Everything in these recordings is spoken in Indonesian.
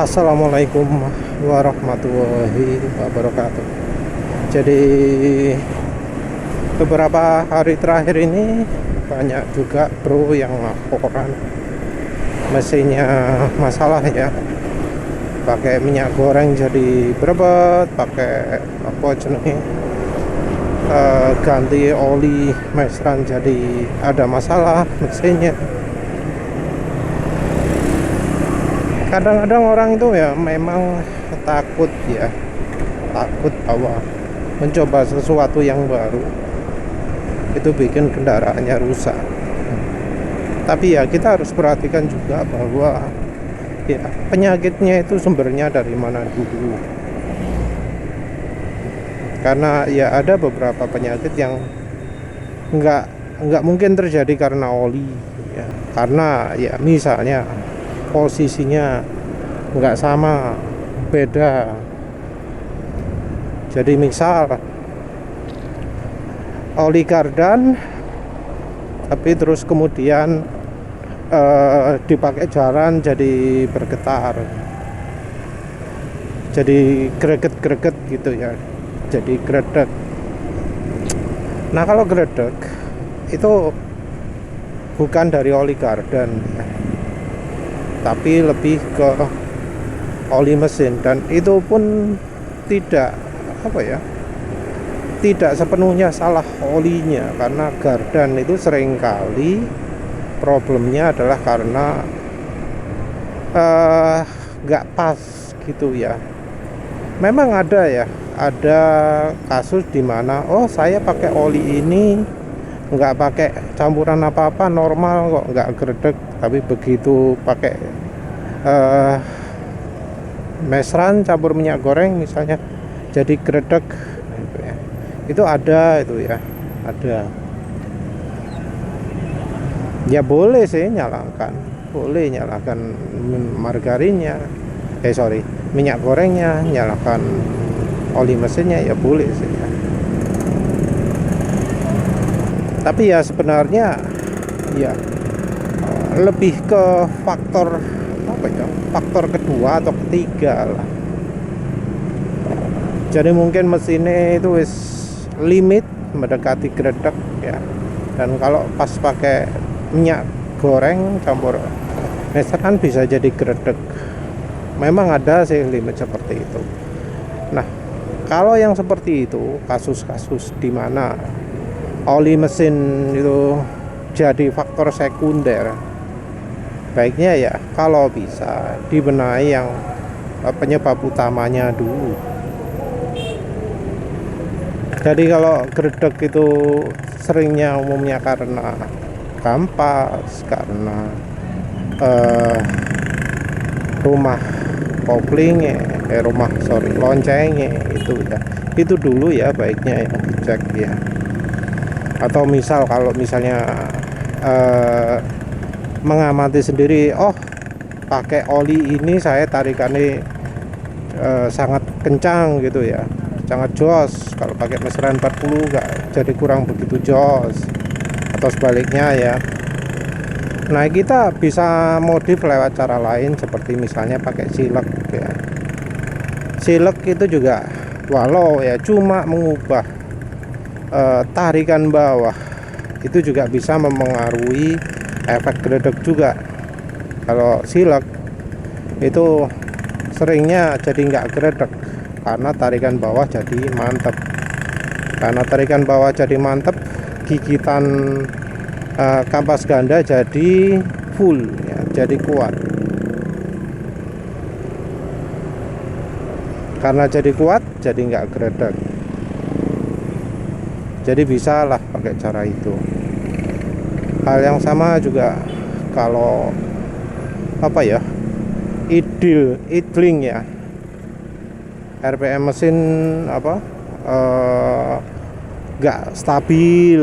Assalamualaikum warahmatullahi wabarakatuh. Jadi beberapa hari terakhir ini banyak juga bro yang laporan mesinnya masalah ya. Pakai minyak goreng jadi berebet, pakai apa jenenge ganti oli mesran jadi ada masalah mesinnya. Kadang-kadang orang itu ya memang takut bahwa mencoba sesuatu yang baru itu bikin kendaraannya rusak. Tapi ya kita harus perhatikan juga bahwa ya penyakitnya itu sumbernya dari mana dulu. Karena ya ada beberapa penyakit yang nggak mungkin terjadi karena oli ya. Karena ya misalnya posisinya nggak sama, beda. Jadi misal oli kardan tapi terus kemudian dipakai jalan jadi bergetar, jadi greget-greget gitu ya, jadi gredek. Nah kalau gredek itu bukan dari oli kardan ya, tapi lebih ke oli mesin, dan itu pun tidak tidak sepenuhnya salah olinya, karena gardan itu seringkali problemnya adalah karena nggak pas gitu ya. Memang ada kasus dimana saya pakai oli ini nggak pakai campuran apa-apa, normal kok, nggak gredek. Tapi begitu pakai mesran campur minyak goreng misalnya jadi gredek gitu ya. Itu ada ya. Boleh nyalakan margarinnya, minyak gorengnya, nyalakan oli mesinnya, ya boleh sih ya. Tapi ya sebenarnya ya lebih ke faktor kedua atau ketiga lah. Jadi mungkin mesinnya itu wis limit mendekati gredek ya, dan kalau pas pakai minyak goreng campur mesran bisa jadi gredek. Memang ada sih limit seperti itu. Nah kalau yang seperti itu, kasus-kasus di mana oli mesin itu jadi faktor sekunder, baiknya ya kalau bisa dibenahi yang penyebab utamanya dulu. Jadi kalau gredek itu seringnya umumnya karena kampas, karena rumah koplingnya, loncengnya itu ya, itu dulu ya baiknya yang dicek ya. Atau misal kalau misalnya mengamati sendiri, pakai oli ini saya tarikannya sangat kencang gitu ya, sangat jos. Kalau pakai mesran 40 enggak, jadi kurang begitu jos, atau sebaliknya ya. Nah kita bisa modif lewat cara lain, seperti misalnya pakai silek ya. Silek itu juga walau ya cuma mengubah tarikan bawah, itu juga bisa memengaruhi efek gredek juga. Kalau silek itu seringnya jadi nggak gredek karena tarikan bawah jadi mantep. Karena tarikan bawah jadi mantep, gigitan kampas ganda jadi full ya, jadi kuat. Karena jadi kuat jadi nggak gredek. Jadi bisa lah pakai cara itu. Hal yang sama juga kalau idling ya, RPM mesin nggak stabil,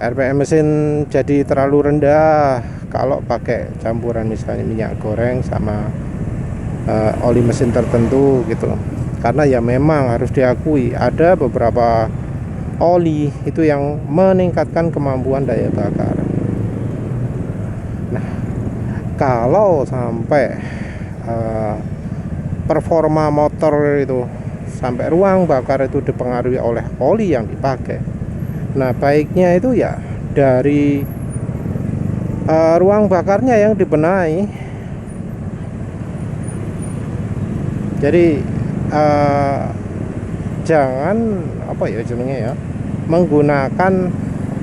RPM mesin jadi terlalu rendah kalau pakai campuran misalnya minyak goreng sama oli mesin tertentu gitu. Karena ya memang harus diakui ada beberapa oli itu yang meningkatkan kemampuan daya bakar. Nah kalau sampai eh, performa motor itu, sampai ruang bakar itu dipengaruhi oleh oli yang dipakai. Nah, baiknya itu ya dari ruang bakarnya yang dibenahi. Jadi jangan apa ya jenenge ya, menggunakan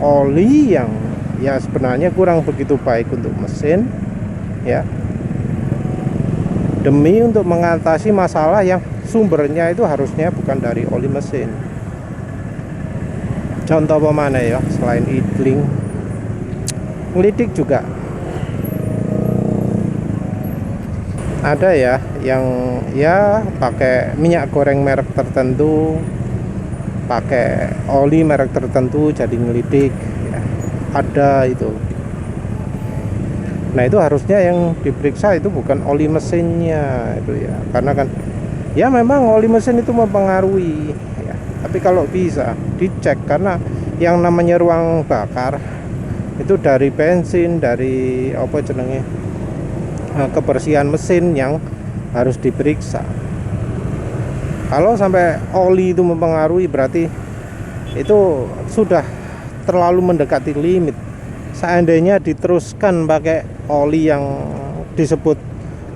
oli yang ya sebenarnya kurang begitu baik untuk mesin ya, demi untuk mengatasi masalah yang sumbernya itu harusnya bukan dari oli mesin. Contoh mana ya, selain idling, ngelidik juga ada ya yang ya pakai minyak goreng merek tertentu, pakai oli merek tertentu jadi ngelidik ya, ada itu. Nah, itu harusnya yang diperiksa itu bukan oli mesinnya itu ya, karena kan ya memang oli mesin itu mempengaruhi ya, tapi kalau bisa dicek, karena yang namanya ruang bakar itu dari bensin, dari apa jenenge, kebersihan mesin yang harus diperiksa. Kalau sampai oli itu mempengaruhi, berarti itu sudah terlalu mendekati limit. Seandainya diteruskan pakai oli yang disebut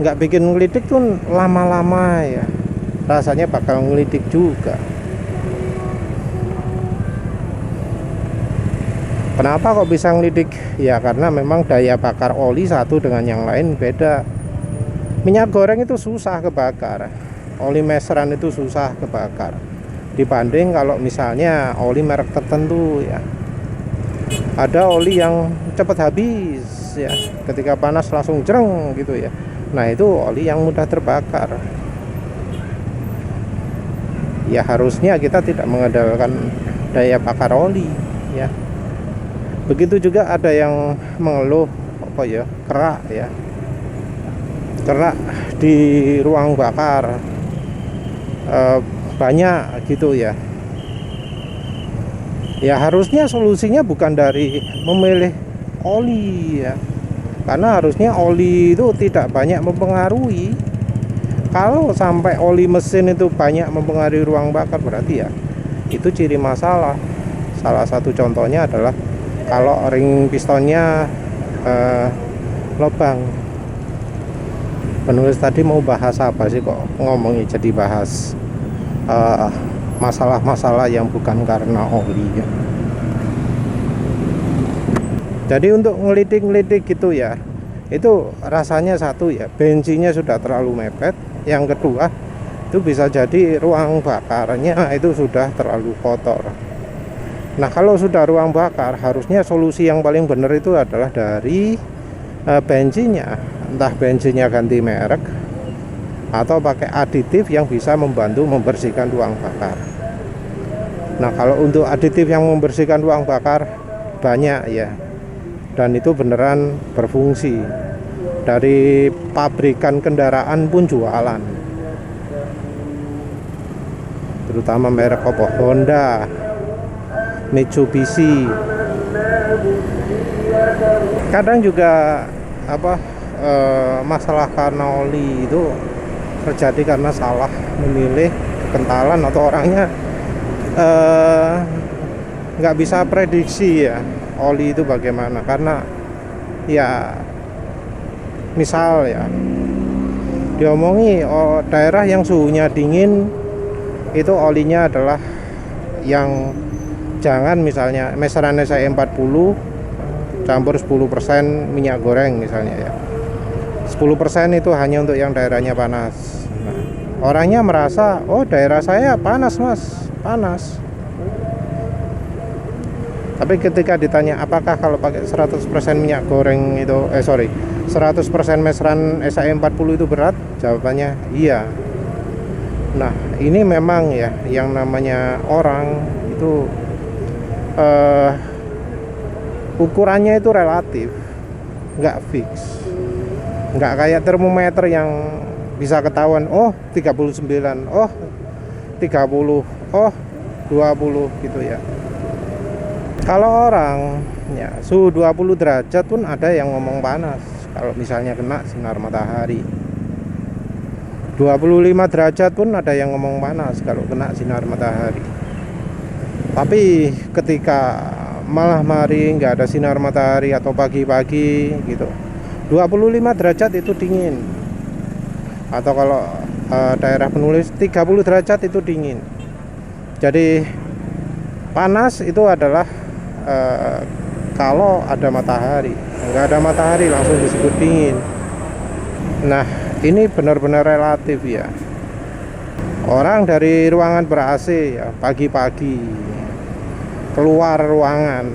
nggak bikin ngelidik tuh, lama-lama ya rasanya bakal ngelidik juga. Kenapa kok bisa ngelidik? Ya karena memang daya bakar oli satu dengan yang lain beda. Minyak goreng itu susah kebakar, oli meseran itu susah kebakar, dibanding kalau misalnya oli merek tertentu ya. Ada oli yang cepat habis ya, ketika panas langsung jereng gitu ya. Nah, itu oli yang mudah terbakar. Ya harusnya kita tidak mengandalkan daya bakar oli ya. Begitu juga ada yang mengeluh apa ya, kerak ya, kerak di ruang bakar banyak gitu ya. Ya harusnya solusinya bukan dari memilih oli ya, karena harusnya oli itu tidak banyak mempengaruhi. Kalau sampai oli mesin itu banyak mempengaruhi ruang bakar, berarti ya itu ciri masalah. Salah satu contohnya adalah kalau ring pistonnya lubang. Penulis tadi mau bahas apa sih kok ngomongnya jadi bahas masalah-masalah yang bukan karena oli ya. Jadi untuk ngelidik-ngelidik gitu ya, itu rasanya satu ya, bensinnya sudah terlalu mepet. Yang kedua, itu bisa jadi ruang bakarnya itu sudah terlalu kotor. Nah, kalau sudah ruang bakar, harusnya solusi yang paling benar itu adalah dari bensinnya. Entah bensinnya ganti merek atau pakai aditif yang bisa membantu membersihkan ruang bakar. Nah, kalau untuk aditif yang membersihkan ruang bakar banyak ya, dan itu beneran berfungsi. Dari pabrikan kendaraan pun jualan, terutama merek apa, Honda, Mitsubishi. Kadang juga apa masalah karena oli itu terjadi karena salah memilih kekentalan, atau orangnya nggak bisa prediksi ya oli itu bagaimana. Karena ya misal ya diomongi daerah yang suhunya dingin itu olinya adalah yang jangan, misalnya meseran SAE 40 campur 10% minyak goreng misalnya ya, 10% itu hanya untuk yang daerahnya panas. Nah, orangnya merasa oh daerah saya panas mas, panas. Tapi ketika ditanya apakah kalau pakai 100% minyak goreng itu 100% meseran SAE 40 itu berat, jawabannya iya. Nah, ini memang ya yang namanya orang itu ukurannya itu relatif, nggak fix, nggak kayak termometer yang bisa ketahuan oh 39, oh 30, oh 20 gitu ya. Kalau orang ya suhu 20 derajat pun ada yang ngomong panas kalau misalnya kena sinar matahari. 25 derajat pun ada yang ngomong panas kalau kena sinar matahari. Tapi ketika malam hari nggak ada sinar matahari atau pagi-pagi gitu, 25 derajat itu dingin. Atau kalau daerah penulis 30 derajat itu dingin. Jadi panas itu adalah kalau ada matahari. Nggak ada matahari langsung disebut dingin. Nah, ini benar-benar relatif ya. Orang dari ruangan ber-AC ya, pagi-pagi keluar ruangan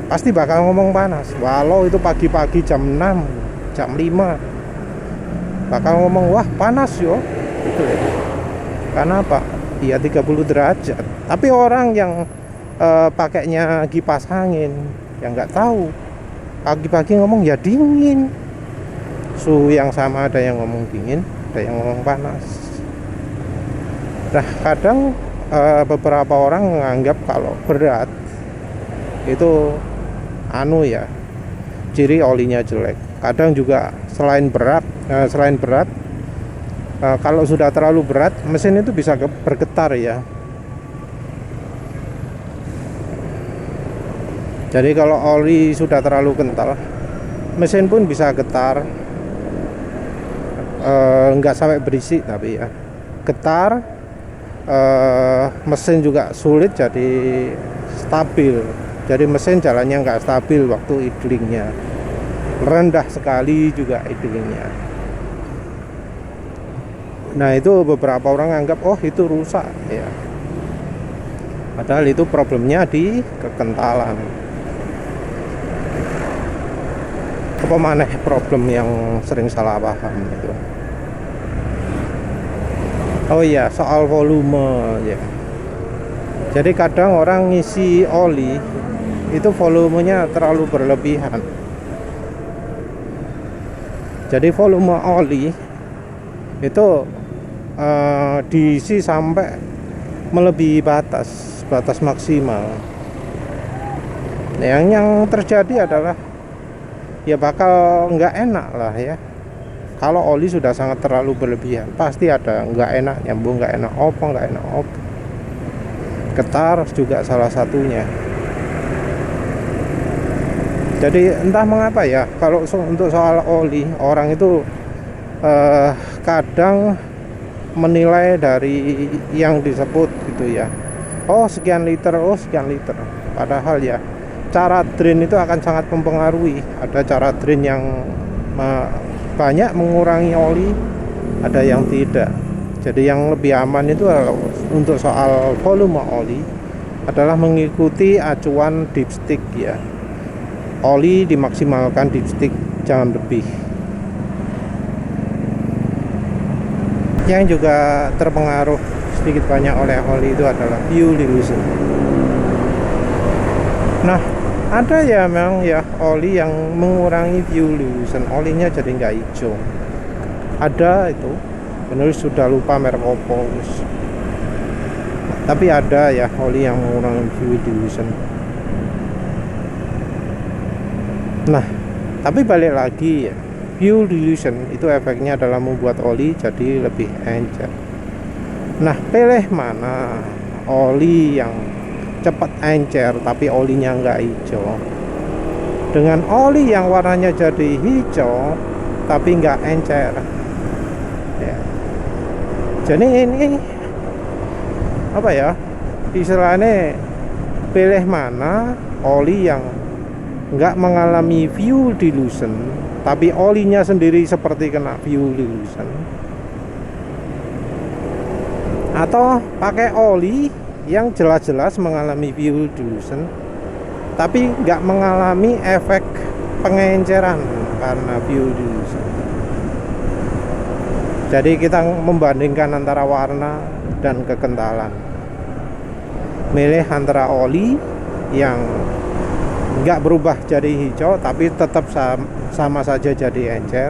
pasti bakal ngomong panas. Walau itu pagi-pagi jam 6, jam 5 bakal ngomong wah panas yo. Gitu ya. Karena apa? Iya 30 derajat. Tapi orang yang pakainya kipas angin yang nggak tahu, pagi-pagi ngomong ya dingin. Suhu yang sama, ada yang ngomong dingin, ada yang ngomong panas. Nah, kadang beberapa orang menganggap kalau berat itu ya, ciri olinya jelek. Kadang juga selain berat, kalau sudah terlalu berat, mesin itu bisa bergetar ya. Jadi kalau oli sudah terlalu kental, mesin pun bisa getar. Nggak sampai berisik tapi ya getar. Mesin juga sulit jadi stabil. Jadi mesin jalannya nggak stabil waktu idlingnya, rendah sekali juga idlingnya. Nah, itu beberapa orang anggap oh itu rusak ya, padahal itu problemnya di kekentalan. Apa maneh problem yang sering salah paham itu? Oh iya, soal volume ya. Jadi kadang orang ngisi oli itu volumenya terlalu berlebihan. Jadi volume oli itu diisi sampai melebihi batas maksimal. Yang terjadi adalah ya bakal nggak enak lah ya. Kalau oli sudah sangat terlalu berlebihan, pasti ada nggak enak, nyambung nggak enak nggak enak getar juga salah satunya. Jadi entah mengapa ya, kalau untuk soal oli, orang itu kadang menilai dari yang disebut gitu ya. Oh sekian liter, padahal ya cara drain itu akan sangat mempengaruhi. Ada cara drain yang banyak mengurangi oli, ada yang tidak. Jadi yang lebih aman itu untuk soal volume oli adalah mengikuti acuan dipstick ya. Oli dimaksimalkan dipstick, jangan lebih. Yang juga terpengaruh sedikit banyak oleh oli itu adalah fuel dilution. Nah, ada ya memang ya oli yang mengurangi fuel dilution, olinya jadi nggak hijau. Ada itu, penulis sudah lupa merek opo. Tapi ada ya oli yang mengurangi fuel dilution. Nah, tapi balik lagi ya, fuel dilution itu efeknya adalah membuat oli jadi lebih encer. Nah, pilih mana oli yang cepat encer tapi olinya nggak hijau, dengan oli yang warnanya jadi hijau tapi nggak encer ya. Jadi ini apa ya istilahnya, pilih mana oli yang nggak mengalami fuel dilution tapi olinya sendiri seperti kena fuel dilution, atau pakai oli yang jelas-jelas mengalami fuel dilution tapi nggak mengalami efek pengenceran karena fuel dilution. Jadi kita membandingkan antara warna dan kekentalan, milih antara oli yang nggak berubah jadi hijau tapi tetap sama saja jadi encer,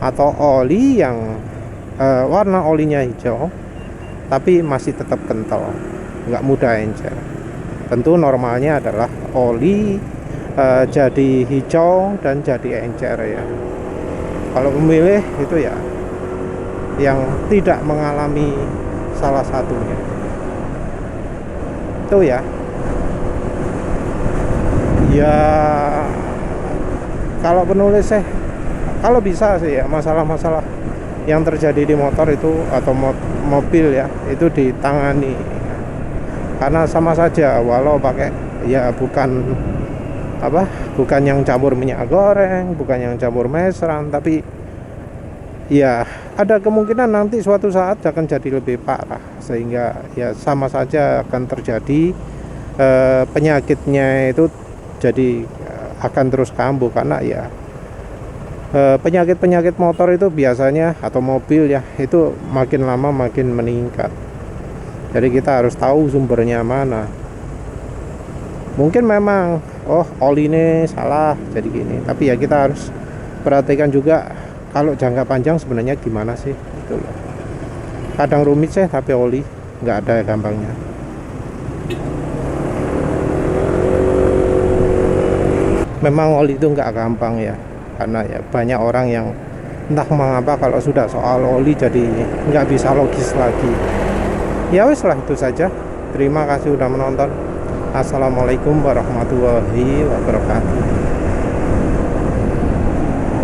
atau oli yang warna olinya hijau tapi masih tetap kental, nggak mudah encer. Tentu normalnya adalah oli jadi hijau dan jadi encer ya. Kalau memilih itu ya yang tidak mengalami salah satunya itu ya. Ya kalau penulis kalau bisa sih ya, masalah-masalah yang terjadi di motor itu atau mobil ya, itu ditangani. Karena sama saja, walau pakai ya bukan yang campur minyak goreng, bukan yang campur mesran, tapi ya ada kemungkinan nanti suatu saat akan jadi lebih parah, sehingga ya sama saja akan terjadi penyakitnya itu jadi akan terus kambuh. Karena ya penyakit-penyakit motor itu biasanya, atau mobil ya, itu makin lama makin meningkat. Jadi kita harus tahu sumbernya mana. Mungkin memang oli ini salah jadi gini, tapi ya kita harus perhatikan juga kalau jangka panjang sebenarnya gimana sih itu loh. Kadang rumit sih, tapi oli nggak ada gampangnya. Memang oli itu nggak gampang ya, karena ya banyak orang yang entah mengapa kalau sudah soal oli jadi nggak bisa logis lagi. Ya wes lah, itu saja. Terima kasih udah menonton. Assalamualaikum warahmatullahi wabarakatuh.